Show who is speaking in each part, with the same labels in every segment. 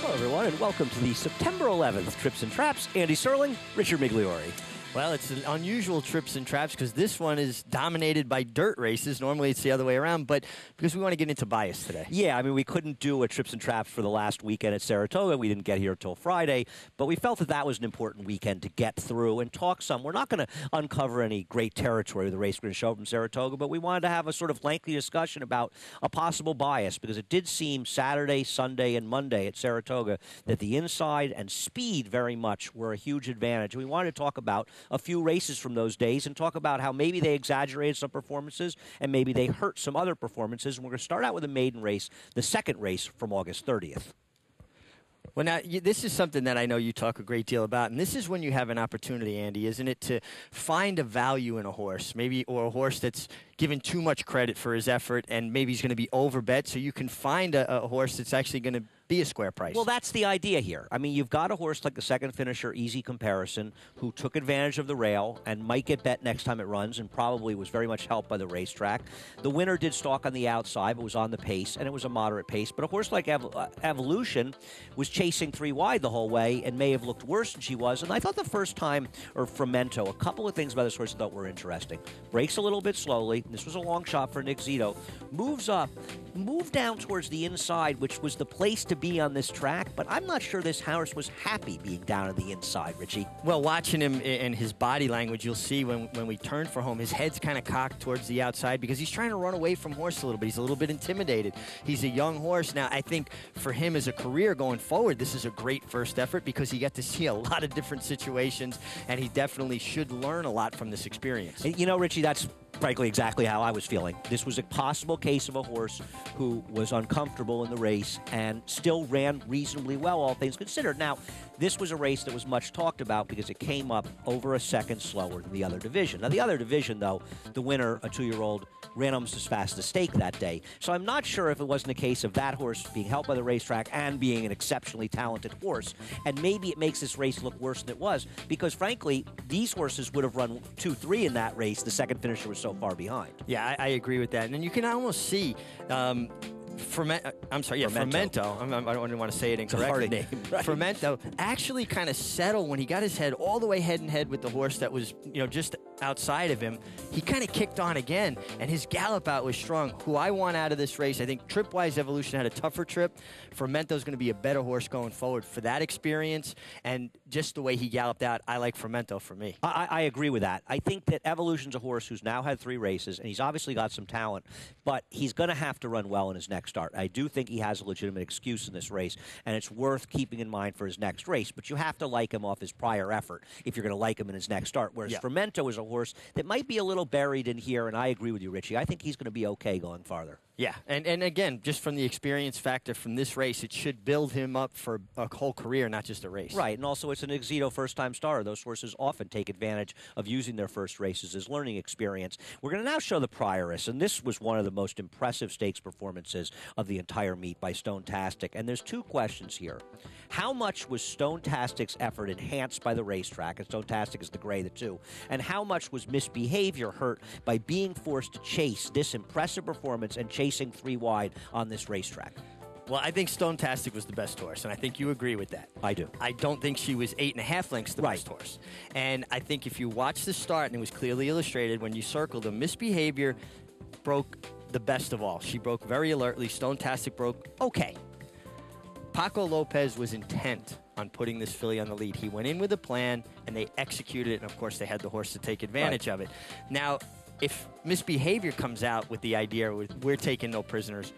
Speaker 1: Hello, everyone, and welcome to the September 11th Trips and Traps. Andy Serling, Richard Migliori.
Speaker 2: Well, it's an unusual Trips and Traps because this one is dominated by dirt races. Normally it's the other way around, but because we want to get into bias today.
Speaker 1: Yeah, I mean, we couldn't do a Trips and Traps for the last weekend at Saratoga. We didn't get here until Friday, but we felt that that was an important weekend to get through and talk some. We're not going to uncover any great territory of the race we're going to show from Saratoga, but we wanted to have a sort of lengthy discussion about a possible bias because it did seem Saturday, Sunday, and Monday at Saratoga that the inside and speed very much were a huge advantage. We wanted to talk about a few races from those days and talk about how maybe they exaggerated some performances and maybe they hurt some other performances. And we're going to start out with a maiden race, the second race from August 30th.
Speaker 2: Well, now, this is something that I know you talk a great deal about, and this is when you have an opportunity, Andy, isn't it, to find a value in a horse, maybe, or a horse that's given too much credit for his effort, and maybe he's going to be overbet, so you can find a horse that's actually going to be a square price.
Speaker 1: Well, that's the idea here. I mean, you've got a horse like the second finisher, Easy Comparison, who took advantage of the rail and might get bet next time it runs and probably was very much helped by the racetrack. The winner did stalk on the outside, but was on the pace, and it was a moderate pace. But a horse like Evolution was chasing three wide the whole way and may have looked worse than she was. And I thought the first time, or Frumento, a couple of things about this horse I thought were interesting. Breaks a little bit slowly. This was a long shot for Nick Zito. Moves up, moved down towards the inside, which was the place to be on this track, but I'm not sure this horse was happy being down on the inside, Richie.
Speaker 2: Well, watching him and his body language, you'll see when we turn for home, his head's kind of cocked towards the outside because he's trying to run away from horse a little bit. He's a little bit intimidated. He's a young horse. Now, I think for him as a career going forward, this is a great first effort because he got to see a lot of different situations, and he definitely should learn a lot from this experience.
Speaker 1: You know, Richie, that's frankly exactly how I was feeling. This was a possible case of a horse who was uncomfortable in the race and still ran reasonably well, all things considered. Now, this was a race that was much talked about because it came up over a second slower than the other division. Now, the other division, though, the winner, a 2-year-old, ran almost as fast as stake that day. So I'm not sure if it wasn't a case of that horse being helped by the racetrack and being an exceptionally talented horse. And maybe it makes this race look worse than it was because, frankly, these horses would have run 2-3 in that race. The second finisher was so far behind.
Speaker 2: Yeah, I agree with that. And you can almost see Frumento. I don't want to say it incorrectly.
Speaker 1: It's a hard name. Right?
Speaker 2: Frumento actually kind of settled when he got his head all the way head and head with the horse that was, just outside of him. He kind of kicked on again, and his gallop out was strong. Who I want out of this race, I think trip-wise Evolution had a tougher trip. Frumento's going to be a better horse going forward for that experience, and just the way he galloped out, I like Frumento for me.
Speaker 1: I agree with that. I think that Evolution's a horse who's now had 3 races, and he's obviously got some talent, but he's going to have to run well in his next start. I do think he has a legitimate excuse in this race, and it's worth keeping in mind for his next race, but you have to like him off his prior effort if you're going to like him in his next start, whereas Frumento is a horse that might be a little buried in here, and I agree with you, Richie. I think he's going to be okay going farther.
Speaker 2: Yeah, and again, just from the experience factor from this race, it should build him up for a whole career, not just a race.
Speaker 1: Right, and also it's an Exito first-time starter. Those horses often take advantage of using their first races as learning experience. We're going to now show the Prioress, and this was one of the most impressive stakes performances of the entire meet by Stone-tastic. And there's 2 questions here. How much was Stone-tastic's effort enhanced by the racetrack, and Stone-tastic is the gray, the 2, and how much was misbehavior hurt by being forced to chase this impressive performance and chasing 3 wide on this racetrack?
Speaker 2: Well, I think Stone-tastic was the best horse, and I think you agree with that.
Speaker 1: I do.
Speaker 2: I don't think she was 8.5 lengths the best horse. And I think if you watch the start, and it was clearly illustrated, when you circled the misbehavior broke the best of all. She broke very alertly. Stone-tastic broke okay. Paco Lopez was intent on putting this filly on the lead. He went in with a plan, and they executed it, and of course they had the horse to take advantage of it. Now, if misbehavior comes out with the idea we're taking no prisoners,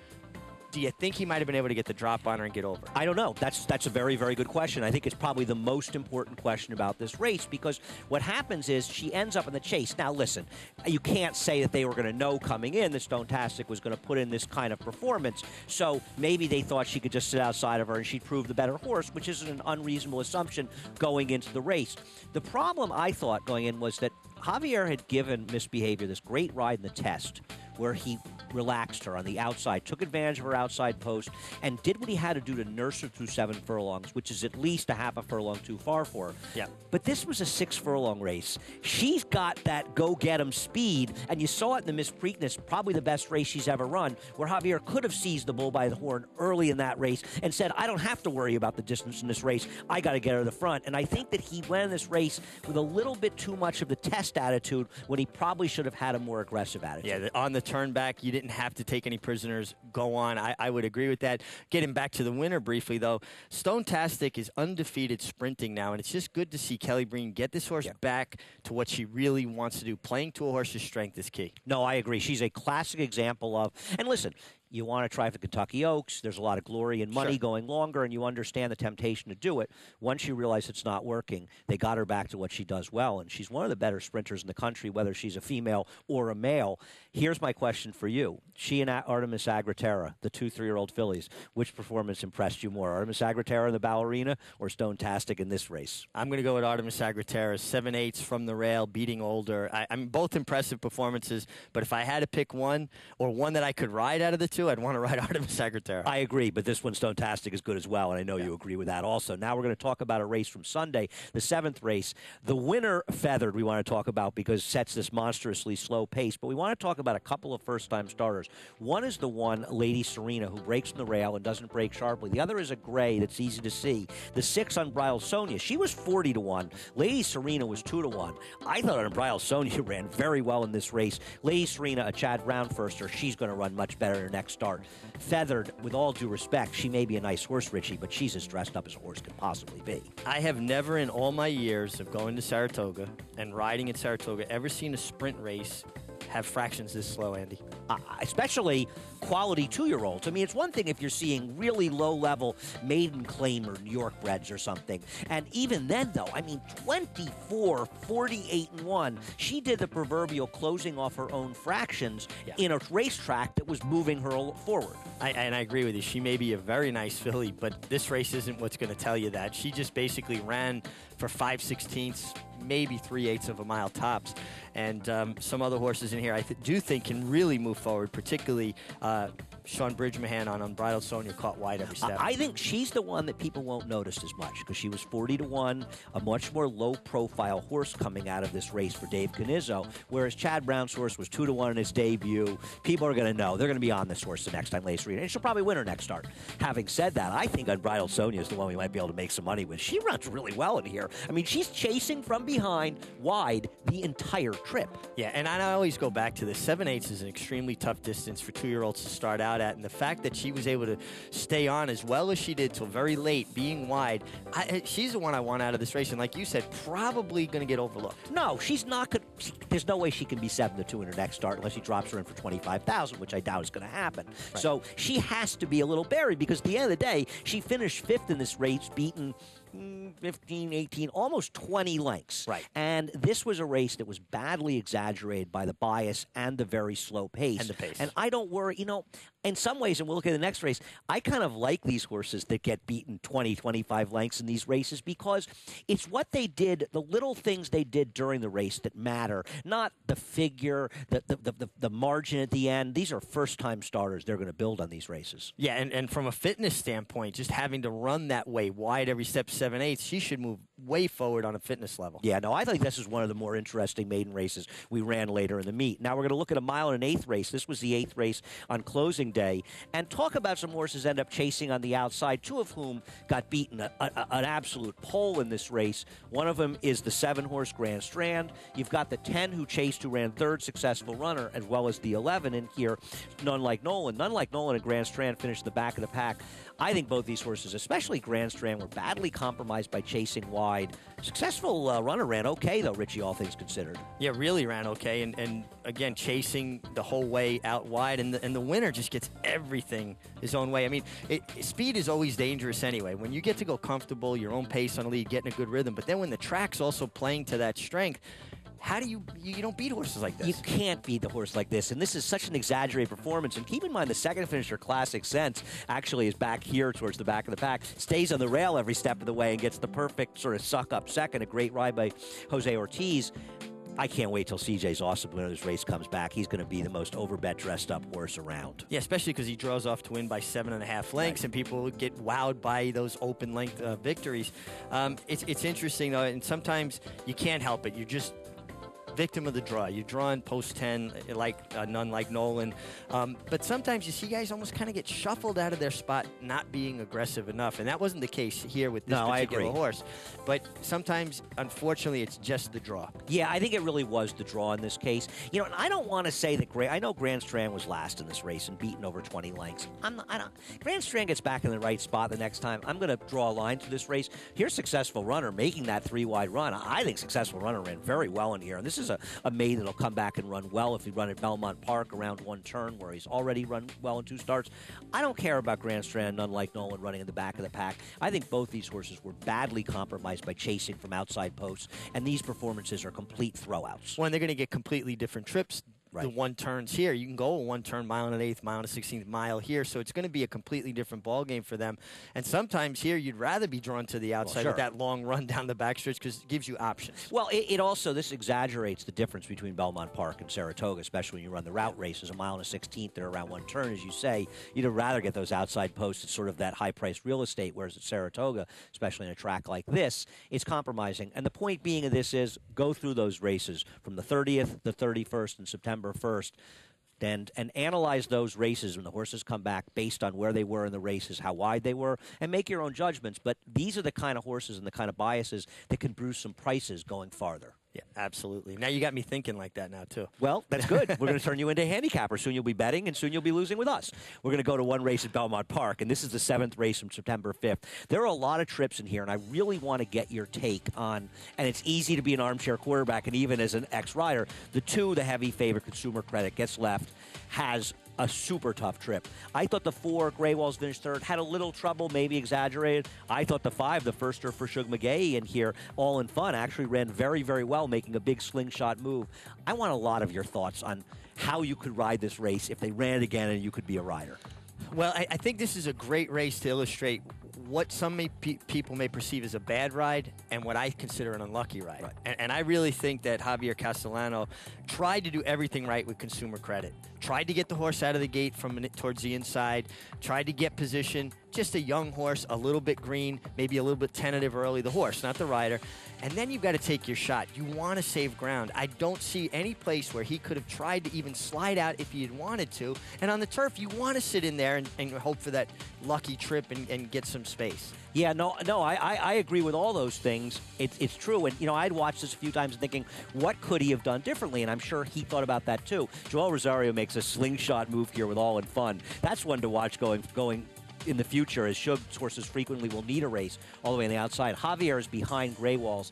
Speaker 2: do you think he might have been able to get the drop on her and get over?
Speaker 1: I don't know. That's a very, very good question. I think it's probably the most important question about this race because what happens is she ends up in the chase. Now, listen, you can't say that they were going to know coming in that Stone-tastic was going to put in this kind of performance. So maybe they thought she could just sit outside of her and she'd prove the better horse, which isn't an unreasonable assumption going into the race. The problem I thought going in was that Javier had given Misbehavior this great ride in the test where he relaxed her on the outside, took advantage of her outside post, and did what he had to do to nurse her through 7 furlongs, which is at least a half a furlong too far for her.
Speaker 2: Yeah.
Speaker 1: But this was a 6-furlong race. She's got that go-get-'em speed, and you saw it in the Miss Preakness, probably the best race she's ever run, where Javier could have seized the bull by the horn early in that race and said, I don't have to worry about the distance in this race. I got to get her to the front. And I think that he went in this race with a little bit too much of the test attitude when he probably should have had a more aggressive attitude.
Speaker 2: Yeah, on the turn back, you didn't have to take any prisoners. Go on. I would agree with that. Getting back to the winner briefly, though, Stone-tastic is undefeated sprinting now, and it's just good to see Kelly Breen get this horse back to what she really wants to do. Playing to a horse's strength is key.
Speaker 1: No, I agree. She's a classic example of, and listen, you want to try for Kentucky Oaks. There's a lot of glory and money going longer, and you understand the temptation to do it. Once you realize it's not working, they got her back to what she does well, and she's one of the better sprinters in the country, whether she's a female or a male. Here's my question for you. She and Artemis Agritera, the 2 3-year-old fillies, which performance impressed you more, Artemis Agritera in the Ballerina or Stone-tastic in this race?
Speaker 2: I'm going to go with Artemis Agritera, 7/8 from the rail, beating older. I mean, both impressive performances, but if I had to pick one, or one that I could ride out of the two, I'd want to ride Artemis Agritera.
Speaker 1: I agree, but this one, Stone-tastic, is good as well, and I know you agree with that also. Now we're going to talk about a race from Sunday, the 7th race. The winner, Feathered, we want to talk about because it sets this monstrously slow pace, but we want to talk about a couple of first-time starters. One is the one, Lady Serena, who breaks from the rail and doesn't break sharply. The other is a gray that's easy to see. The 6, Unbridled Sonia, she was 40-1. Lady Serena was 2-1. I thought Unbridled Sonia ran very well in this race. Lady Serena, a Chad Brown firster, she's going to run much better in her next start. Feathered, with all due respect, she may be a nice horse, Richie, but she's as dressed up as a horse can possibly be.
Speaker 2: I have never in all my years of going to Saratoga and riding at Saratoga ever seen a sprint race have fractions this slow, Andy.
Speaker 1: Especially quality 2-year-olds. I mean, it's one thing if you're seeing really low-level Maiden Claimer New York breds or something. And even then, though, I mean, 24, 48-1. She did the proverbial closing off her own fractions in a racetrack that was moving her forward.
Speaker 2: And I agree with you. She may be a very nice filly, but this race isn't what's going to tell you that. She just basically ran for 5/16, maybe 3/8 of a mile tops. And some other horses in here I do think can really move forward, particularly Sean Bridgemahan on Unbridled Sonia caught wide every step.
Speaker 1: I think she's the one that people won't notice as much because she was 40-1, a much more low-profile horse coming out of this race for Dave Canizzo, whereas Chad Brown's horse was 2-1 in his debut. People are going to know. They're going to be on this horse the next time Lace Reed, and she'll probably win her next start. Having said that, I think Unbridled Sonia is the one we might be able to make some money with. She runs really well in here. I mean, she's chasing from behind wide the entire trip.
Speaker 2: Yeah, and I always go back to this. 7/8 is an extremely tough distance for 2-year-olds to start out at, and the fact that she was able to stay on as well as she did till very late, being wide, she's the one I want out of this race, and like you said, probably going to get overlooked.
Speaker 1: No, she's not good. There's no way she can be 7-2 in her next start unless he drops her in for 25,000, which I doubt is going to happen. Right. So she has to be a little buried because at the end of the day, she finished 5th in this race, beaten 15, 18, almost 20 lengths.
Speaker 2: Right.
Speaker 1: And this was a race that was badly exaggerated by the bias and the very slow pace.
Speaker 2: And the pace.
Speaker 1: And I don't worry, in some ways, and we'll look at the next race, I kind of like these horses that get beaten 20, 25 lengths in these races because it's what they did, the little things they did during the race that matter, not the figure, the margin at the end. These are first-time starters. They're going to build on these races.
Speaker 2: Yeah, and from a fitness standpoint, just having to run that way wide every step, 7/8, she should move way forward on a fitness level.
Speaker 1: Yeah, no, I think this is one of the more interesting maiden races we ran later in the meet. Now we're going to look at a 1.125 race. This was the 8th race on closing day, and talk about some horses end up chasing on the outside, 2 of whom got beaten an absolute pole in this race. One of them is the 7-horse Grand Strand. You've got the 10 who chased, who ran 3rd successful runner, as well as the 11 in here, None Like Nolan. None Like Nolan and Grand Strand finished in the back of the pack. I think both these horses, especially Grand Strand, were badly compromised by chasing wide. Successful runner ran okay, though, Richie, all things considered.
Speaker 2: Yeah, really ran okay. And again, chasing the whole way out wide. And the winner just gets everything his own way. I mean, speed is always dangerous anyway. When you get to go comfortable, your own pace on a lead, getting a good rhythm. But then when the track's also playing to that strength, how do you don't beat horses like this?
Speaker 1: You can't beat the horse like this, and this is such an exaggerated performance. And keep in mind, the second finisher, Classic Sense, actually is back here towards the back of the pack, stays on the rail every step of the way and gets the perfect sort of suck-up second, a great ride by Jose Ortiz. I can't wait till CJ's awesome winner of this race comes back. He's going to be the most overbet, dressed-up horse around.
Speaker 2: Yeah, especially because he draws off to win by 7.5 lengths, and people get wowed by those open-length victories. It's interesting, though, and sometimes you can't help it. You're just victim of the draw. You're drawing post 10 like none like Nolan. But sometimes you see guys almost kind of get shuffled out of their spot, not being aggressive enough. And that wasn't the case here with this particular horse. But sometimes, unfortunately, it's just the draw.
Speaker 1: Yeah, I think it really was the draw in this case. You know, and I don't want to say that I know Grand Strand was last in this race and beaten over 20 lengths. Grand Strand gets back in the right spot the next time. I'm going to draw a line through this race. Here's Successful Runner making that 3-wide run. I think Successful Runner ran very well in here. And this is a maiden that'll come back and run well if he run at Belmont Park around one turn where he's already run well in 2 starts. I don't care about Grand Strand, unlike Nolan running in the back of the pack. I think both these horses were badly compromised by chasing from outside posts, and these performances are complete throwouts.
Speaker 2: Well, and they're going to get completely different trips.
Speaker 1: Right.
Speaker 2: The 1 turns here. You can go a 1 turn, mile and an eighth, mile and a 16th mile here. So it's going to be a completely different ball game for them. And sometimes here you'd rather be drawn to the outside with that long run down the backstretch because it gives you options.
Speaker 1: Well, it also, this exaggerates the difference between Belmont Park and Saratoga, especially when you run the route races, a mile and a 16th that are around 1 turn, as you say. You'd rather get those outside posts at sort of that high-priced real estate, whereas at Saratoga, especially in a track like this, it's compromising. And the point being of this is go through those races from the 30th, the 31st, and September 1st. And analyze those races when the horses come back based on where they were in the races, how wide they were, and make your own judgments. But these are the kind of horses and the kind of biases that can bruise some prices going farther.
Speaker 2: Yeah, absolutely. Now you got me thinking like that now, too.
Speaker 1: Well, that's good. We're going to turn you into a handicapper. Soon you'll be betting, and soon you'll be losing with us. We're going to go to one race at Belmont Park, and this is the 7th race from September 5th. There are a lot of trips in here, and I really want to get your take on, and it's easy to be an armchair quarterback, and even as an ex-rider, the heavy favorite, Consumer Credit, gets left, has a super tough trip. I thought the 4, Gray Walls finished 3rd, had a little trouble, maybe exaggerated. I thought the 5, the firster for Shug McGay in here, All in Fun, actually ran very, very well, making a big slingshot move. I want a lot of your thoughts on how you could ride this race if they ran it again and you could be a rider.
Speaker 2: Well, I think this is a great race to illustrate what some people may perceive as a bad ride and what I consider an unlucky ride. Right. And I really think that Javier Castellano tried to do everything right with Consumer Credit. Tried to get the horse out of the gate from towards the inside, tried to get position, just a young horse, a little bit green, maybe a little bit tentative early, the horse, not the rider. And then you've got to take your shot. You want to save ground. I don't see any place where he could have tried to even slide out if he had wanted to. And on the turf, you want to sit in there and hope for that lucky trip and get some space.
Speaker 1: Yeah, no, I agree with all those things. It's true. And, you know, I'd watched this a few times thinking, what could he have done differently? And I'm sure he thought about that, too. Joel Rosario makes a slingshot move here with All in Fun. That's one to watch going in the future, as Shug's horses frequently will need a race all the way on the outside. Javier is behind Gray Walls.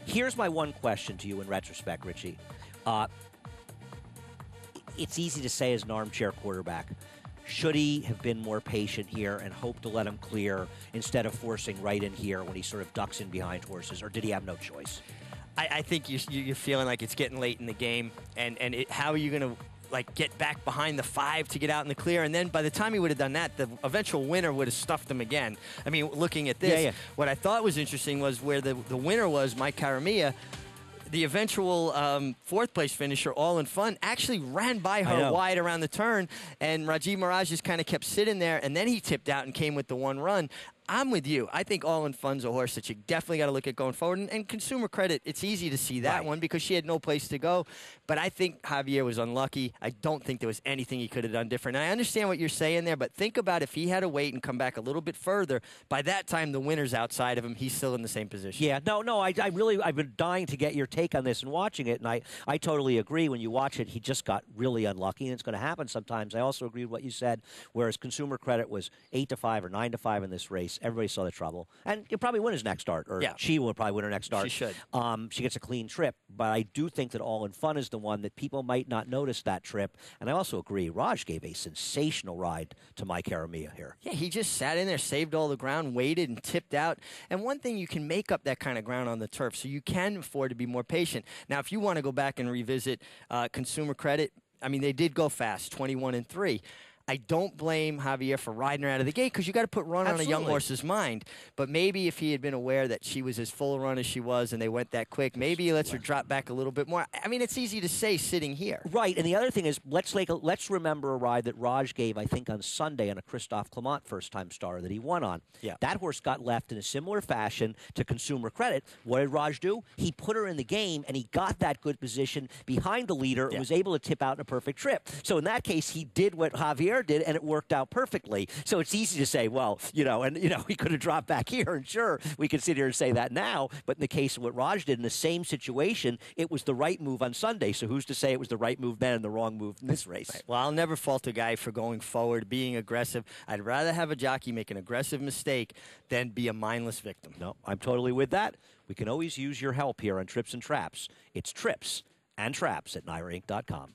Speaker 1: Here's my one question to you in retrospect, Richie. It's easy to say as an armchair quarterback, should he have been more patient here and hope to let him clear instead of forcing right in here when he sort of ducks in behind horses, or did he have no choice?
Speaker 2: I think you're feeling like it's getting late in the game, and how are you going to get back behind the 5 to get out in the clear? And then by the time he would have done that, the eventual winner would have stuffed him again. I mean, looking at this, what I thought was interesting was where the winner was, Mike Caramia. The eventual 4th place finisher, All in Fun, actually ran by her wide around the turn, and Rajiv Mirage just kind of kept sitting there, and then he tipped out and came with the 1 run. I'm with you. I think All in Fun's a horse that you definitely got to look at going forward. And Consumer Credit, it's easy to see that one because she had no place to go. But I think Javier was unlucky. I don't think there was anything he could have done different. And I understand what you're saying there, but think about if he had to wait and come back a little bit further. By that time, the winner's outside of him. He's still in the same position.
Speaker 1: Yeah, no, I've been dying to get your take on this and watching it, and I totally agree. When you watch it, he just got really unlucky, and it's going to happen sometimes. I also agree with what you said, whereas Consumer Credit was 8-5 or 9-5 in this race. Everybody saw the trouble. And he'll probably win his next start, or she will probably win her next start.
Speaker 2: She should.
Speaker 1: She gets a clean trip. But I do think that All in Fun is the one that people might not notice that trip. And I also agree, Raj gave a sensational ride to Mike Caramia here.
Speaker 2: Yeah, he just sat in there, saved all the ground, waited, and tipped out. And one thing, you can make up that kind of ground on the turf, so you can afford to be more patient. Now, if you want to go back and revisit Consumer Credit, I mean, they did go fast, 21-3. I don't blame Javier for riding her out of the gate because you got to put run on a young horse's mind. But maybe if he had been aware that she was as full a run as she was and they went that quick, maybe he lets her drop back a little bit more. I mean, it's easy to say sitting here.
Speaker 1: Right, and the other thing is, let's remember a ride that Raj gave, I think, on Sunday on a Christophe Clement first-time star that he won on.
Speaker 2: Yeah.
Speaker 1: That horse got left in a similar fashion to Consumer Credit. What did Raj do? He put her in the game, and he got that good position behind the leader and was able to tip out in a perfect trip. So in that case, he did what Javier did, and it worked out perfectly. So it's easy to say, well, he could have dropped back here, and sure, we can sit here and say that now, but in the case of what Raj did in the same situation, it was the right move on Sunday. So who's to say it was the right move then and the wrong move in this race?
Speaker 2: Right. Well, I'll never fault a guy for going forward, being aggressive. I'd rather have a jockey make an aggressive mistake than be a mindless victim.
Speaker 1: No, I'm totally with that. We can always use your help here on Trips and Traps. It's Trips and Traps at NYRAinc.com.